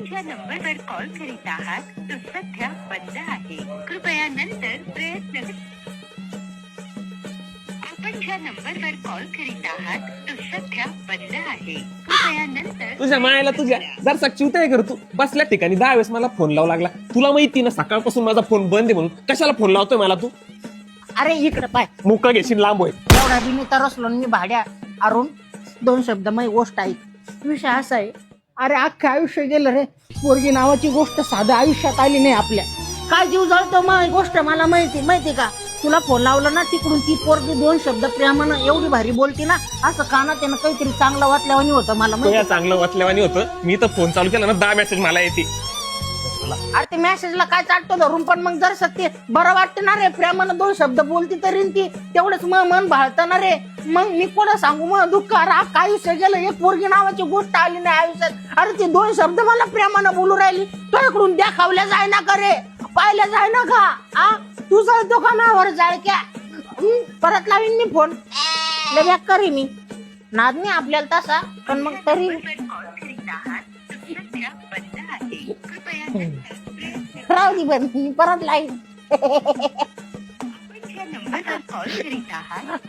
ज्या नंबरवर कॉल करीत आहात तो सध्या बंद आहे. कृपया नंतर प्रयत्न आपण ज्या नंबरवर कॉल करीत आहात तो सध्या बंद आहे. कृपया नंतर तुझ्या मायाला तुझ्या जर चिवताय कर तू बसल्या ठिकाणी 10 वेळेस मला फोन लावू लागला. तुला माहिती ना सकाळपासून माझा फोन बंद आहे म्हणून. कशाला फोन लावतोय मला तू? अरे इकडे पाय मुका घेशील लांब होय. एवढा बी मी तरसलो आणि मी भाड्या अरुण 2 शब्द माझी गोष्ट आहे. विषय असा आहे, अरे अख्खं आयुष्य गेलं रे. पोरगी नावाची गोष्ट साधं आयुष्यात आली नाही आपल्या. काय जीव जळतो मग गोष्ट मला माहिती का. तुला फोन लावला ना तिकडून ती पोरगी 2 शब्द प्रेमानं एवढी भारी बोलती ना, असं कानात त्यानं काहीतरी चांगलं वाटल्यावानी होतं मला तुझ्या चांगलं वाचल्यावानी होतं. मी तर फोन चालू केला ना 10 मेसेज मला येते. अरे ते मेसेजला काय चाटतो धरून, पण मग जर सत्य बरं वाटतं ना रे. प्रेमानं 2 शब्द बोलती तरी ती तेवढंच मन भाळतं ना रे. मग मी कोणा सांगू मग दुःख. अरे आयुष्य गेलं, एक पोरगी नावाची गोष्ट आली नाही आयुष्यात. अरे ती 2 शब्द मला प्रेमानं बोलू राहिली. तुझ्याकडून दाखवल्या जाय ना का रे, पाहिल्या जाय ना का. आ तू जळतो का नावावर जाळक्या. परत लावीन मी फोन. बॅक करी मी नाद नाही आपल्याला तसा, पण मग तरी कॉल करीत आहात तो सध्या बंद आहे. कृपया नंतर राहू दे बंद, मी परत लाईन. आपण ज्या नंबरवर कॉल करीत आहात